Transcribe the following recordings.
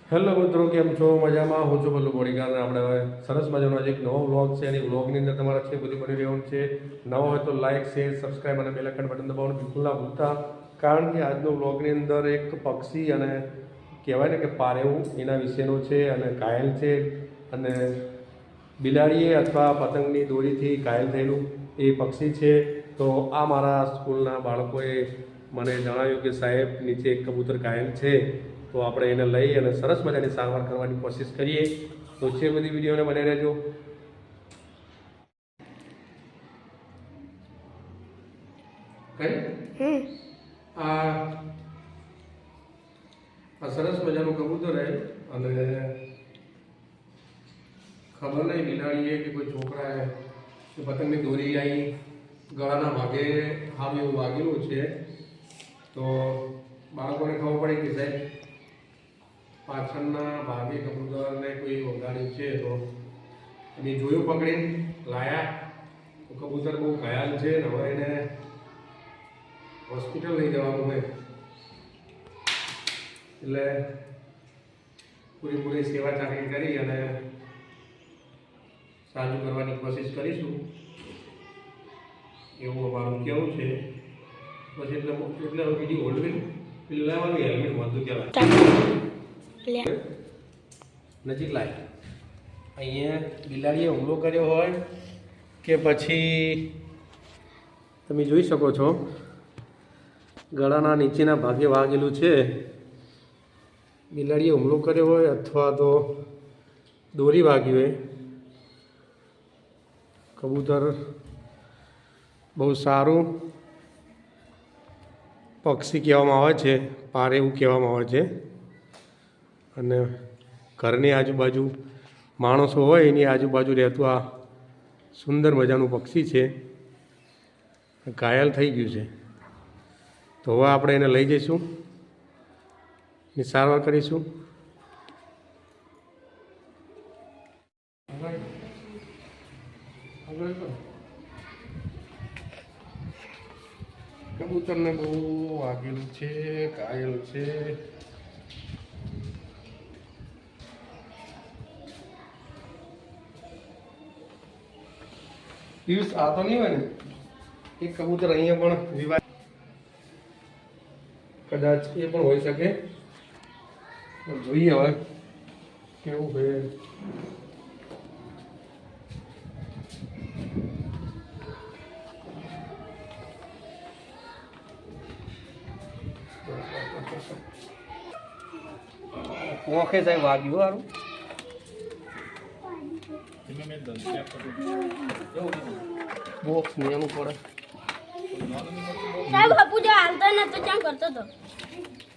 Hello મિત્રો, કેમ છો? મજામાં? હું છું ભલું બોડીગાર્ડ. આપણે હવે સરસ મજાનો એક નવો વ્લોગ છે અને વ્લોગની અંદર તમારા છે બધું બની રહેવાનું છે. નવો હોય તો લાઇક, શેર, સબસ્ક્રાઈબ અને બેલ આઇકન બટન દબાવવાનું બિલકુલ ના ભૂલતા, કારણ કે આજનો વ્લોગની અંદર એક પક્ષી અને કહેવાય ને કે પારેવું એના વિશેનો છે અને ઘાયલ છે અને બિલાડીએ અથવા પતંગની દોરીથી ઘાયલ થયેલું એ પક્ષી છે. તો આ મારા સ્કૂલના બાળકોએ મને જણાવ્યું કે સાહેબ, નીચે એક કબૂતર ઘાયલ છે, તો આપણે એને લઈ અને સરસ મજાની સારવાર કરવાની કોશિશ કરીએ. તો છે બધી વિડીયોને બને રહેજો. કઈ આ સરસ મજાનું કબૂતર હે અને ખબર નહીં બિલાડીએ કે કોઈ છોકરાએ કે પતંગની દોરી આવી ગળાના ભાગે હાવ એવું વાગેલું છે. તો બાળકોને ખબર પડી કે સાહેબ પાછળના ભાગે કબૂતરને કોઈ વગાડ્યું છે. તો અમે જોયું, પકડીને લાયા. તો કબૂતર બહુ ઘાયલ છે ને હવે એને હોસ્પિટલ લઈ જવાનું હોય એટલે પૂરેપૂરી સેવા ચાકરી કરી અને સાજું કરવાની કોશિશ કરીશું એવું અમારું કહેવું છે. પછી એટલે બીજી હોલ્ડ પેલું લાવવાનું હેલ્મેટ વધુ કહેવાય. નજીક લાય. અહીંયા બિલાડીએ હુમલો કર્યો હોય કે પછી તમે જોઈ શકો છો ગળાના નીચેના ભાગે વાગેલું છે. બિલાડીએ હુમલો કર્યો હોય અથવા તો દોરી વાગી હોય. કબૂતર બહુ સારું પક્ષી કહેવામાં આવે છે, પારે એવું કહેવામાં આવે છે. અને ઘરની આજુબાજુ માણસો હોય એની આજુબાજુ રહેતું આ સુંદર મજાનું પક્ષી છે. ઘાયલ થઈ ગયું છે, તો હવે આપણે એને લઈ જઈશું, એની સારવાર કરીશું. કબૂતરને બહુ વાગેલું છે, ઘાયલ છે. પિયુષ, આ તો નહીં હોય ને? એક કબૂતર અહીંયા પણ વિવાહ કદાચ એ પણ હોઈ શકે. જોઈએ હવે કેવું છે. ઓકે સાહેબ, વાગ્યું સારું. બોક્સ નિયમું પડે સાહેબ. પૂજા હાલતો ન તો કેમ કરતો તો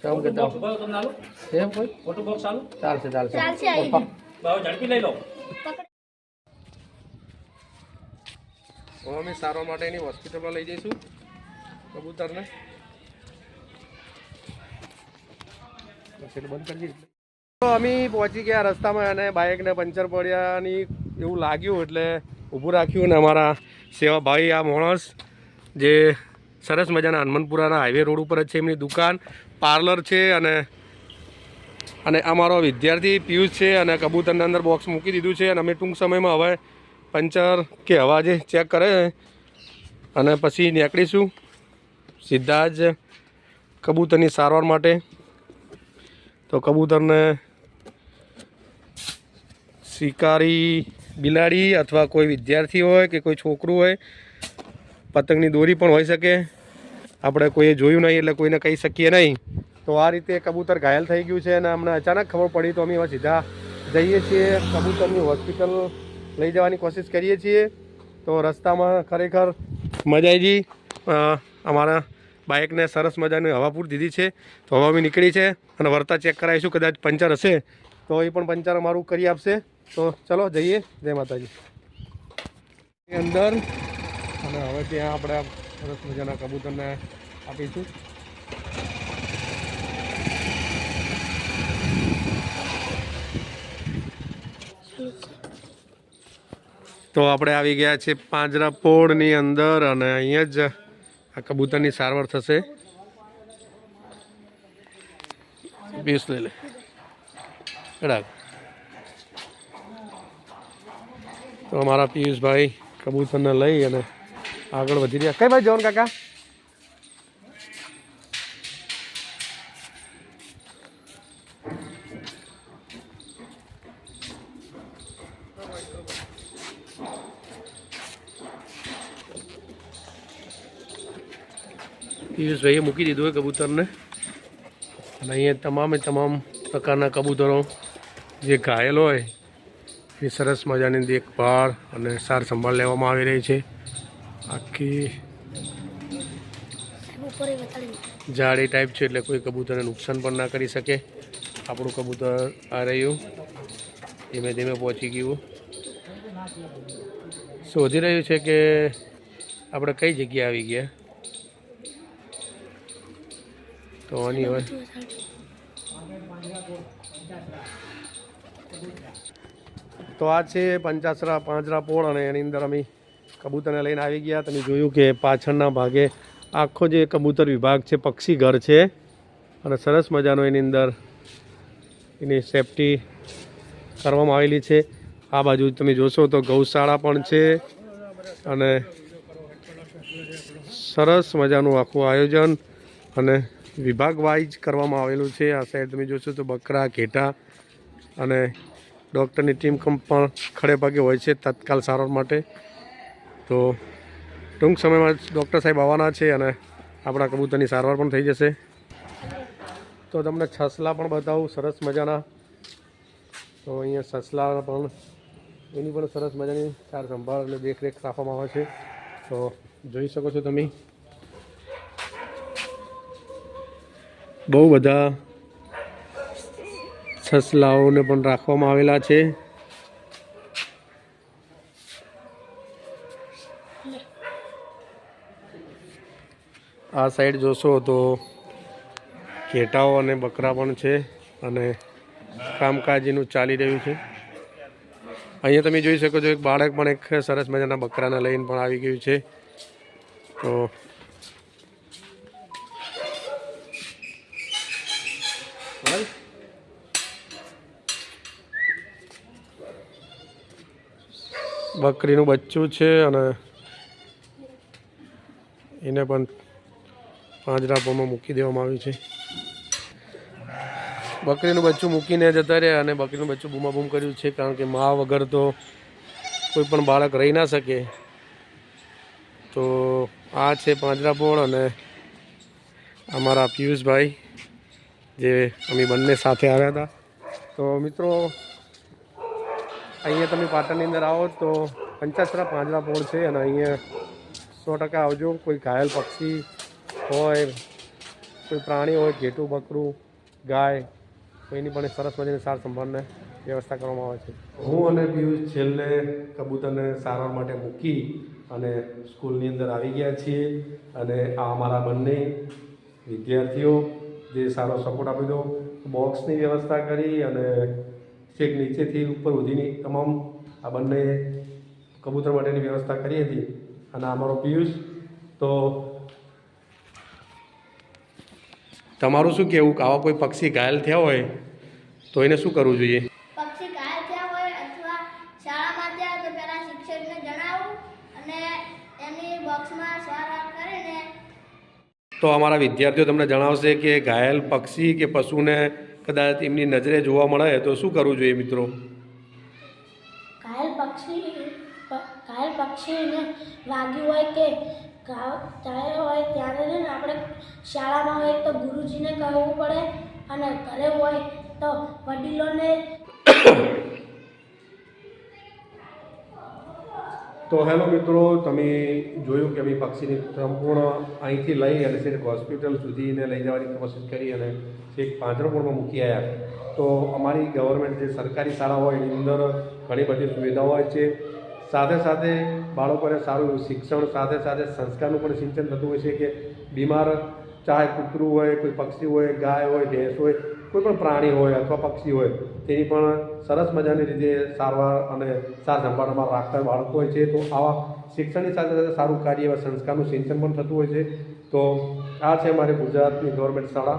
કેમ કરતા એમ કોઈ ફોટો બોક્સ ચાલુ ચાલશે ચાલશે બાવ ઝડપી લઈ લો. અમે સારવાર માટે એની હોસ્પિટલમાં લઈ જઈશું કબૂતરને. બંધ કરી દઈશું. તો અમે પહોંચી ગયા રસ્તામાં અને બાઇકને પંચર પડ્યાની એવું લાગ્યું એટલે ઊભું રાખ્યું. અને અમારા સેવાભાઈ આ માણસ જે સરસ મજાના હનુમાનપુરાના હાઈવે રોડ ઉપર જ છે, એમની દુકાન પાર્લર છે. અને અમારો વિદ્યાર્થી પિયુષ છે અને કબૂતરના અંદર બોક્સ મૂકી દીધું છે. અને અમે ટૂંક સમયમાં હવે પંચર કે હવા જે ચેક કરે અને પછી નીકળીશું સીધા જ કબૂતરની સારવાર માટે. તો કબૂતરને શિકારી બિલાડી અથવા કોઈ વિદ્યાર્થી હોય કે કોઈ છોકરું હોય, પતંગની દોરી પણ હોઈ શકે. આપણે કોઈએ જોયું નહીં એટલે કોઈને કહી શકીએ નહીં. તો આ રીતે કબૂતર ઘાયલ થઈ ગયું છે અને અમને અચાનક ખબર પડી તો અમે હવે સીધા જઈએ છીએ કબૂતરની હોસ્પિટલ લઈ જવાની કોશિશ કરીએ છીએ. તો રસ્તામાં ખરેખર મજા આવી ગઈ. અમારા બાઇકને સરસ મજાની હવા પૂરી દીધી છે. તો હવા બી નીકળી છે અને વળતા ચેક કરાવીશું. કદાચ પંચર હશે તો એ પણ પંચર અમારું કરી આપશે. તો ચલો જઈએ. જય માતાજી. અંદર અને હવે ત્યાં આપણે સરસ મજાના કબૂતરને આપીશું. તો આપણે આવી ગયા છે પાંજરાપોળની અંદર અને અહીંયા જ આ કબૂતરની સારવાર થશે. બેસ લઈ લે. બરાબર. તો અમારા પિયુષભાઈ કબૂતરને લઈ અને આગળ વધી રહ્યા. કઈ બાજુ જવાનું કાકા? પિયુષભાઈએ મૂકી દીધું હોય કબૂતરને અને અહીંયા તમામ પ્રકારના કબૂતરો જે ઘાયલ હોય એ સરસ મજાની દેખભાળ અને સાર સંભાળ લેવામાં આવી રહી છે. આખી જાળી ટાઈપ છે એટલે કોઈ કબૂતરને નુકસાન પણ ના કરી શકે. આપણું કબૂતર આ રહ્યું, ધીમે ધીમે પહોંચી ગયું, શોધી રહ્યું છે કે આપણે કઈ જગ્યાએ આવી ગયા. તો આની હવે તો આ છે પંચાસરા પાંજરાપોળ અને એની અંદર અમે કબૂતરને લઈને આવી ગયા. તમે જોયું કે પાછળના ભાગે આખો જે કબૂતર વિભાગ છે, પક્ષી ઘર છે અને સરસ મજાનો એની અંદર એની સેફટી કરવામાં આવેલી છે. આ બાજુ તમે જોશો તો ગૌશાળા પણ છે અને સરસ મજાનું આખું આયોજન અને વિભાગ વાઇઝ કરવામાં આવેલું છે. આ સાઈડ તમે જોશો તો બકરા, ઘેટા અને ડૉક્ટરની ટીમ પણ ખડે પગે હોય છે તત્કાલ સારવાર માટે. તો ટૂંક સમયમાં ડૉક્ટર સાહેબ આવવાના છે અને આપણા કબૂતરની સારવાર પણ થઈ જશે. તો તમને છસલા પણ બતાવું સરસ મજાના. તો અહીંયા સસલા પણ એની પણ સરસ મજાની સાર સંભાળ અને દેખરેખ રાખવામાં આવે છે. તો જોઈ શકો છો તમે બહુ બધા સસલાઓને પણ રાખવામાં આવેલા છે. આ સાઈડ જોશો તો ઘેટાઓ અને બકરા પણ છે અને કામકાજીનું ચાલી રહ્યું છે. અહીંયા તમે જોઈ શકો છો એક બાળક પણ એક સરસ મજાના બકરાને લઈને પણ આવી ગયું છે. તો બકરીનું બચ્ચું છે અને એને પણ પાંજરાપોળમાં મૂકી દેવામાં આવ્યું છે. બકરીનું બચ્ચું મૂકીને જતા રહ્યા અને બકરીનું બચ્ચું બૂમાબૂમ કર્યું છે, કારણ કે મા વગર તો કોઈ પણ બાળક રહી ના શકે. તો આ છે પાંજરાપોળ અને અમારા પિયુષભાઈ જે અમે બંને સાથે આવ્યા હતા. તો મિત્રો અહીંયા તમે પાટણની અંદર આવો તો પંચાસરા પાંજરાપોળ છે અને અહીંયા 100% આવજો. કોઈ ઘાયલ પક્ષી હોય, કોઈ પ્રાણી હોય, ઘેટું, બકરું, ગાય, કોઈની પણ સરસ મજાની સાર સંભાળને વ્યવસ્થા કરવામાં આવે છે. હું અને પિયુષ છેલ્લે કબૂતરને સારવાર માટે મૂકી અને સ્કૂલની અંદર આવી ગયા છીએ અને આ અમારા બંને વિદ્યાર્થીઓ જે સારો સપોર્ટ આપી દો, બોક્સની વ્યવસ્થા કરી અને છેક નીચેથી ઉપર સુધીની તમામ આ બંને કબૂતર માટેની વ્યવસ્થા કરી હતી. અને અમારો પિયુષ, તો તમારું શું કહેવું કે આવા કોઈ પક્ષી ઘાયલ થયા હોય તો એને શું કરવું જોઈએ? પક્ષી ઘાયલ થયા હોય અથવા શાળામાં થયા તો પહેલા શિક્ષકને જણાવવું અને એની બોક્સમાં સારવાર કરીને. તો અમારા વિદ્યાર્થીઓ તમને જણાવશે કે ઘાયલ પક્ષી કે પશુને કદાચ એમની નજરે જોવા મળે તો શું કરવું જોઈએ મિત્રો? ઘાયલ પક્ષીને વાગ્યું હોય કે ઘાયલ હોય ત્યારે છે ને આપણે શાળામાં હોય તો ગુરુજીને કહેવું પડે અને ઘરે હોય તો વડીલોને. તો હેલો મિત્રો, તમે જોયું કે અમે પક્ષીની સંપૂર્ણ અહીંથી લઈ અને છેક હોસ્પિટલ સુધીને લઈ જવાની કોશિશ કરી અને છેક પાંજરાપોળમાં મૂકી આવ્યા. તો અમારી ગવર્મેન્ટ જે સરકારી શાળા હોય એની અંદર ઘણી બધી સુવિધાઓ હોય છે. સાથે સાથે બાળકોને સારું શિક્ષણ સાથે સાથે સંસ્કારનું પણ સિંચન થતું હોય છે કે બીમાર ચાહે કૂતરું હોય, કોઈ પક્ષી હોય, ગાય હોય, ભેંસ હોય, કોઈ પણ પ્રાણી હોય અથવા પક્ષી હોય તેની પણ સરસ મજાની રીતે સારવાર અને સાર સંભાળમાં રાખતા બાળકો હોય છે. તો આવા શિક્ષણની સાથે સાથે સારું કાર્ય એવા સંસ્કારનું સિંચન પણ થતું હોય છે. તો આ છે અમારી ગુજરાતની ગવર્મેન્ટ શાળા